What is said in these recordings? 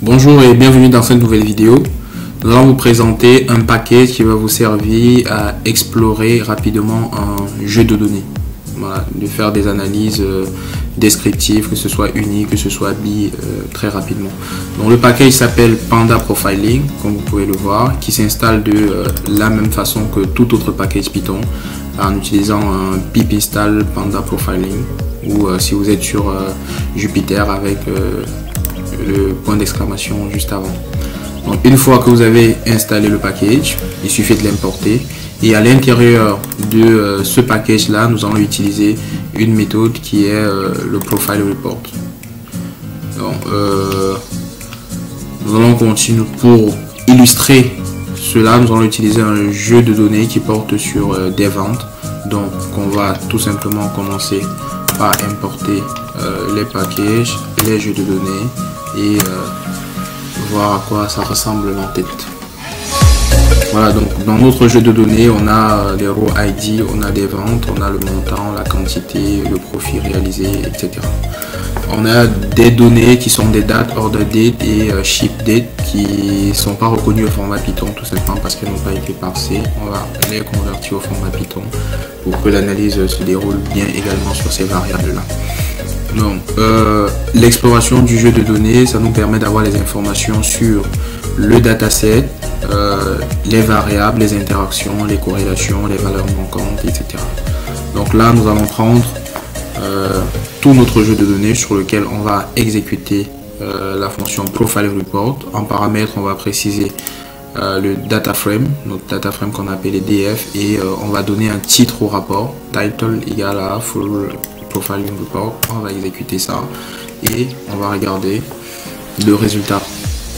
Bonjour et bienvenue dans cette nouvelle vidéo. Nous allons vous présenter un package qui va vous servir à explorer rapidement un jeu de données. Voilà, de faire des analyses descriptives, que ce soit uni, que ce soit bi, très rapidement. Donc le package s'appelle Panda Profiling, comme vous pouvez le voir, qui s'installe de la même façon que tout autre package Python, en utilisant un pip install Panda Profiling, ou si vous êtes sur Jupyter avec le point d'exclamation juste avant. Donc une fois que vous avez installé le package, il suffit de l'importer et à l'intérieur de ce package là, nous allons utiliser une méthode qui est le profile report. Donc, nous allons continuer. Pour illustrer cela, nous allons utiliser un jeu de données qui porte sur des ventes. Donc on va tout simplement commencer par importer les packages, les jeux de données et voir à quoi ça ressemble en tête. Voilà, donc dans notre jeu de données, on a des rows ID, on a des ventes, on a le montant, la quantité, le profit réalisé, etc. On a des données qui sont des dates, order date et ship date qui ne sont pas reconnues au format Python tout simplement parce qu'elles n'ont pas été parsées. On va les convertir au format Python pour que l'analyse se déroule bien également sur ces variables-là. Donc, l'exploration du jeu de données, ça nous permet d'avoir les informations sur le dataset, les variables, les interactions, les corrélations, les valeurs manquantes, etc. Donc là, nous allons prendre tout notre jeu de données sur lequel on va exécuter la fonction Profile Report. En paramètre, on va préciser le data frame, notre data frame qu'on appelle DF, et on va donner un titre au rapport, title égale à full profiling report. On va exécuter ça et on va regarder le résultat.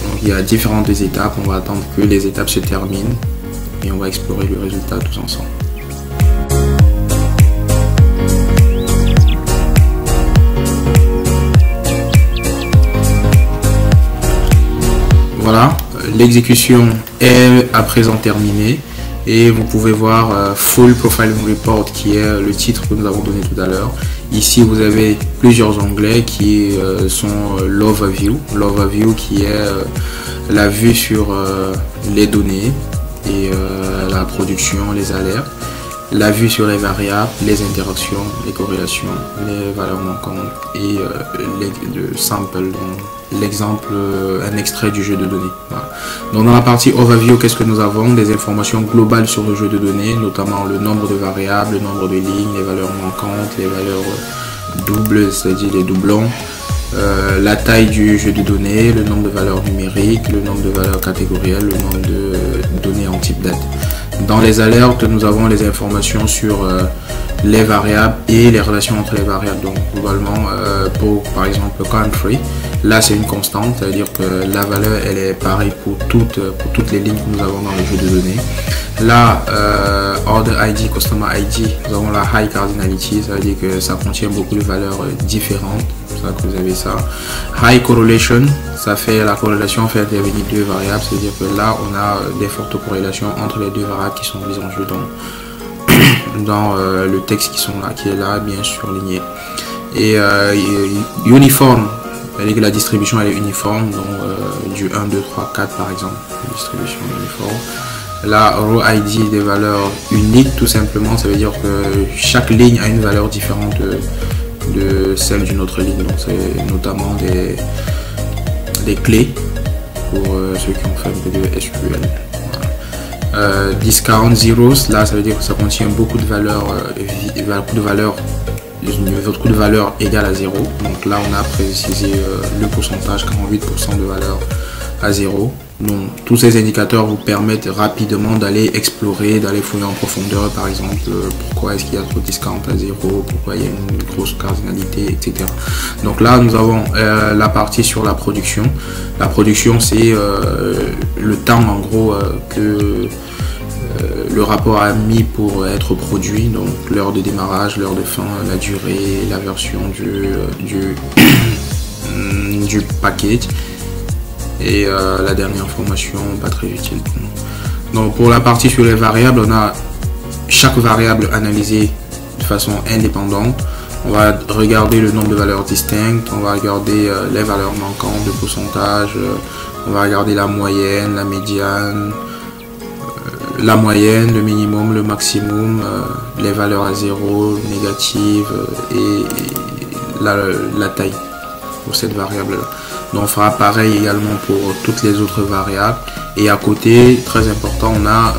Donc il y a différentes étapes, on va attendre que les étapes se terminent et on va explorer le résultat tous ensemble. Voilà, l'exécution est à présent terminée et vous pouvez voir Full Profiling Report qui est le titre que nous avons donné tout à l'heure. Ici vous avez plusieurs onglets qui sont l'Overview, qui est la vue sur les données et la production, les alertes, la vue sur les variables, les interactions, les corrélations, les valeurs manquantes et le sample, l'exemple, un extrait du jeu de données. Voilà. Donc dans la partie Overview, qu'est-ce que nous avons? Des informations globales sur le jeu de données, notamment le nombre de variables, le nombre de lignes, les valeurs manquantes, les valeurs doubles, c'est-à-dire les doublons, la taille du jeu de données, le nombre de valeurs numériques, le nombre de valeurs catégorielles, le nombre de données en type date. Dans les alertes, nous avons les informations sur les variables et les relations entre les variables. Donc globalement, pour par exemple country, là c'est une constante, c'est-à-dire que la valeur elle est pareille pour toutes les lignes que nous avons dans le jeu de données. Là, order ID, customer ID, nous avons la high cardinality, ça veut dire que ça contient beaucoup de valeurs différentes. C'est ça que vous avez ça. High correlation, ça fait la corrélation fait intervenir deux variables, c'est-à-dire que là on a des fortes corrélations entre les deux variables qui sont mises en jeu dans le texte qui est là bien surligné. Et uniforme, c'est-à-dire que la distribution elle est uniforme, donc du 1, 2, 3, 4 par exemple, distribution uniforme. La row ID des valeurs uniques, tout simplement, ça veut dire que chaque ligne a une valeur différente de celle d'une autre ligne. Donc c'est notamment des clés pour ceux qui ont fait un peu de SQL. Voilà. Discount zeros, là ça veut dire que ça contient beaucoup de valeurs, votre coût de valeur égale à 0. Donc là on a précisé le pourcentage, 48% de valeur à 0. Donc tous ces indicateurs vous permettent rapidement d'aller explorer, d'aller fouiller en profondeur, par exemple pourquoi est-ce qu'il y a trop de discount à 0, pourquoi il y a une grosse cardinalité, etc. Donc là nous avons la partie sur la production. La production c'est le temps en gros que le rapport a mis pour être produit, donc l'heure de démarrage, l'heure de fin, la durée, la version du package. Et la dernière information pas très utile. Donc pour la partie sur les variables, on a chaque variable analysée de façon indépendante. On va regarder le nombre de valeurs distinctes, on va regarder les valeurs manquantes de pourcentage, on va regarder la moyenne, la médiane, le minimum, le maximum, les valeurs à zéro, négatives et la taille pour cette variable là. Donc on fera pareil également pour toutes les autres variables. Et à côté, très important, on a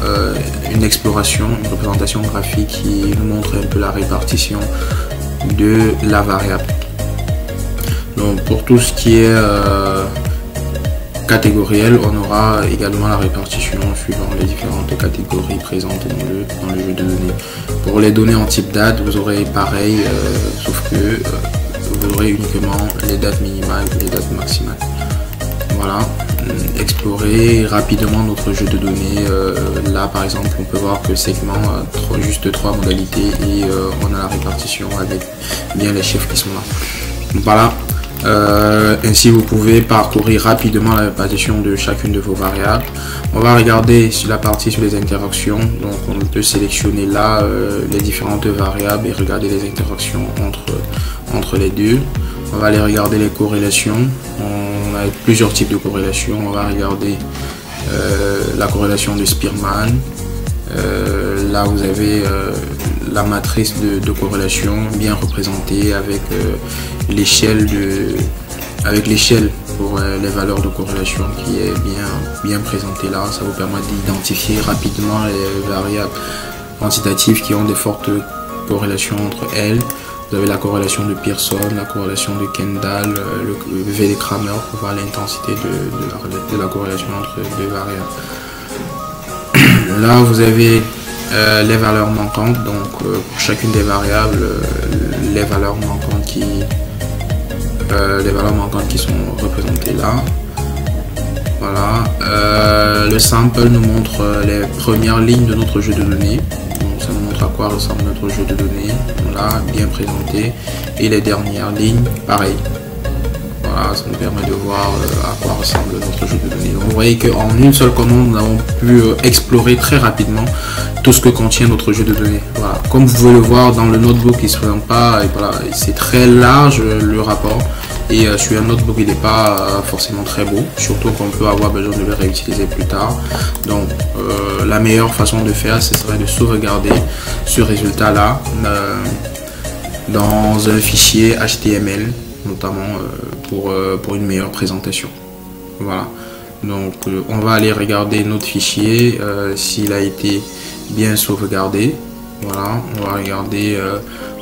une exploration, une représentation graphique qui nous montre un peu la répartition de la variable. Donc pour tout ce qui est catégoriel, on aura également la répartition suivant les différentes catégories présentes dans le jeu de données. Pour les données en type date, vous aurez pareil, sauf que vous aurez uniquement les dates minimales et les dates maximales. Voilà, explorer rapidement notre jeu de données. Là par exemple, on peut voir que le segment a juste 3 modalités et on a la répartition avec bien les chiffres qui sont là. Donc, voilà. Ainsi vous pouvez parcourir rapidement la répartition de chacune de vos variables. On va regarder sur la partie sur les interactions. Donc on peut sélectionner là les différentes variables et regarder les interactions entre les deux. On va aller regarder les corrélations. On a plusieurs types de corrélations. On va regarder la corrélation de Spearman. Là vous avez la matrice de corrélation bien représentée avec l'échelle pour les valeurs de corrélation qui est bien présentée là. Ça vous permet d'identifier rapidement les variables quantitatives qui ont des fortes corrélations entre elles. Vous avez la corrélation de Pearson, la corrélation de Kendall, le V de Kramer pour voir l'intensité de la corrélation entre deux variables. Là vous avez les valeurs manquantes, donc pour chacune des variables, les valeurs manquantes qui sont représentées là. Voilà, le sample nous montre les premières lignes de notre jeu de données. Donc, ça nous montre à quoi ressemble notre jeu de données. Voilà, bien présenté. Et les dernières lignes, pareil. Voilà, ça nous permet de voir à quoi ressemble notre jeu de données. Donc, vous voyez qu'en une seule commande, nous avons pu explorer très rapidement tout ce que contient notre jeu de données. Voilà. Comme vous pouvez le voir dans le notebook, il ne se présente pas, voilà, c'est très large le rapport. Et sur un notebook, il n'est pas forcément très beau, surtout qu'on peut avoir besoin de le réutiliser plus tard. Donc, la meilleure façon de faire, ce serait de sauvegarder ce résultat-là dans un fichier HTML, notamment pour une meilleure présentation. Voilà. Donc, on va aller regarder notre fichier s'il a été bien sauvegardé. Voilà, on va regarder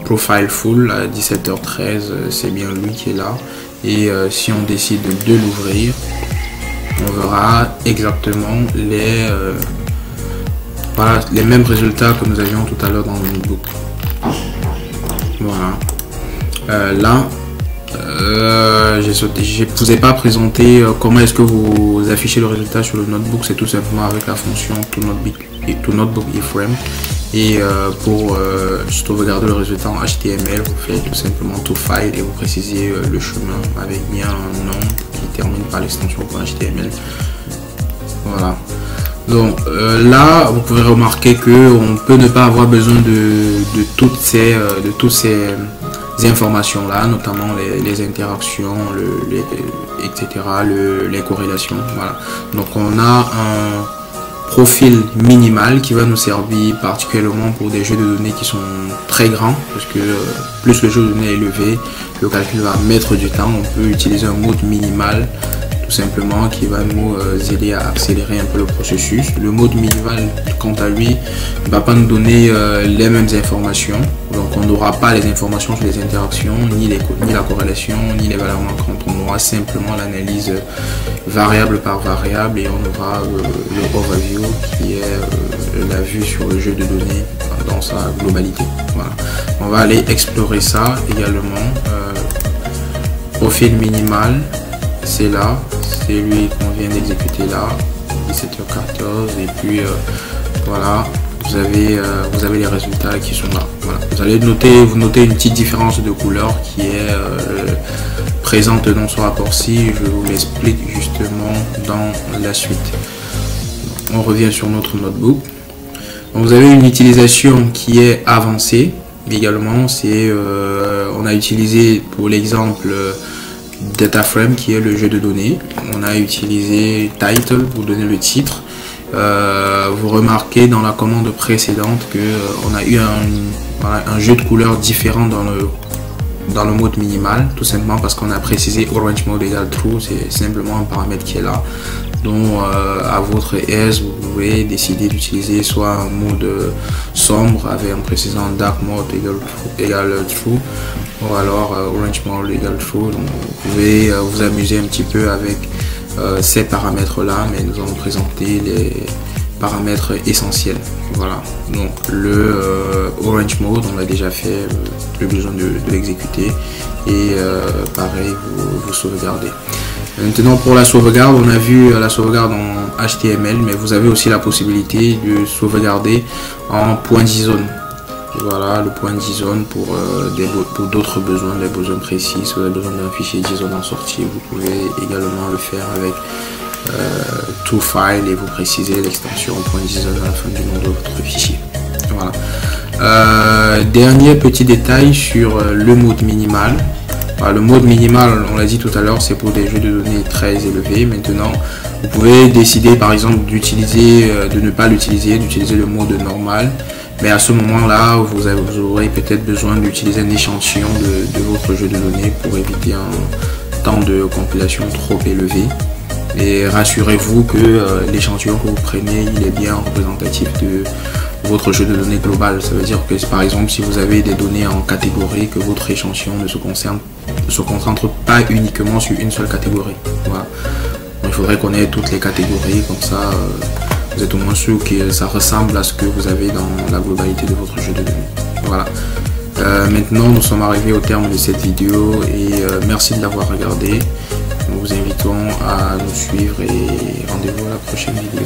Profile Full à 17h13, c'est bien lui qui est là. Et si on décide de l'ouvrir, on verra exactement les mêmes résultats que nous avions tout à l'heure dans le notebook. Voilà. Là, je ne vous ai pas présenté comment est-ce que vous affichez le résultat sur le notebook. C'est tout simplement avec la fonction toNotebook iframe. Et pour sauvegarder le résultat en HTML, vous faites tout simplement toFile et vous précisez le chemin avec bien un nom qui termine par l'extension .html. Voilà. Donc là, vous pouvez remarquer qu'on peut ne pas avoir besoin de toutes ces informations là, notamment les interactions, etc., les corrélations. Voilà. Donc on a un profil minimal qui va nous servir particulièrement pour des jeux de données qui sont très grands, parce que plus le jeu de données est élevé, le calcul va mettre du temps. On peut utiliser un mode minimal tout simplement qui va nous aider à accélérer un peu le processus. Le mode minimal, quant à lui, ne va pas nous donner les mêmes informations, donc on n'aura pas les informations sur les interactions, ni la corrélation, ni les valeurs manquantes. On aura simplement l'analyse variable par variable et on aura le overview qui est la vue sur le jeu de données dans sa globalité. Voilà. On va aller explorer ça également. Profil minimal, c'est là, c'est lui qu'on vient d'exécuter là, 17h14, et puis voilà, vous avez les résultats qui sont là. Voilà. Vous allez vous notez une petite différence de couleur qui est présente dans ce rapport-ci. Je vous l'explique justement dans la suite. On revient sur notre notebook. Donc, vous avez une utilisation qui est avancée. également, c'est on a utilisé pour l'exemple DataFrame qui est le jeu de données. On a utilisé Title pour donner le titre. Vous remarquez dans la commande précédente que on a eu un jeu de couleurs différent dans le mode minimal, tout simplement parce qu'on a précisé Orange Mode égale True. C'est simplement un paramètre qui est là. Donc à votre aise, vous pouvez décider d'utiliser soit un mode sombre avec en précisant Dark Mode égale True, ou alors Orange Mode égale True. Donc vous pouvez vous amuser un petit peu avec ces paramètres là, mais nous allons présenter les paramètres essentiels. Voilà, donc le Orange Mode on l'a déjà fait, plus besoin de l'exécuter, et pareil, vous sauvegardez. Maintenant pour la sauvegarde, on a vu la sauvegarde en HTML, mais vous avez aussi la possibilité de sauvegarder en .json. Voilà, le .json pour d'autres besoins, des besoins précis. Si vous avez besoin d'un fichier JSON en sortie, vous pouvez également le faire avec ToFile et vous précisez l'extension .json à la fin du nom de votre fichier. Voilà. Dernier petit détail sur le mode minimal. Alors, le mode minimal, on l'a dit tout à l'heure, c'est pour des jeux de données très élevés. Maintenant, vous pouvez décider par exemple d'utiliser, de ne pas l'utiliser, d'utiliser le mode normal. Mais à ce moment-là, vous aurez peut-être besoin d'utiliser un échantillon de votre jeu de données pour éviter un temps de compilation trop élevé. Et rassurez-vous que l'échantillon que vous prenez, il est bien représentatif de votre jeu de données global. Ça veut dire que par exemple, si vous avez des données en catégorie, que votre échantillon ne se concentre pas uniquement sur une seule catégorie. Voilà. Donc, il faudrait connaître toutes les catégories, comme ça vous êtes au moins sûr que ça ressemble à ce que vous avez dans la globalité de votre jeu de données. Voilà. Maintenant, nous sommes arrivés au terme de cette vidéo et merci de l'avoir regardé. Nous vous invitons à nous suivre et rendez-vous à la prochaine vidéo.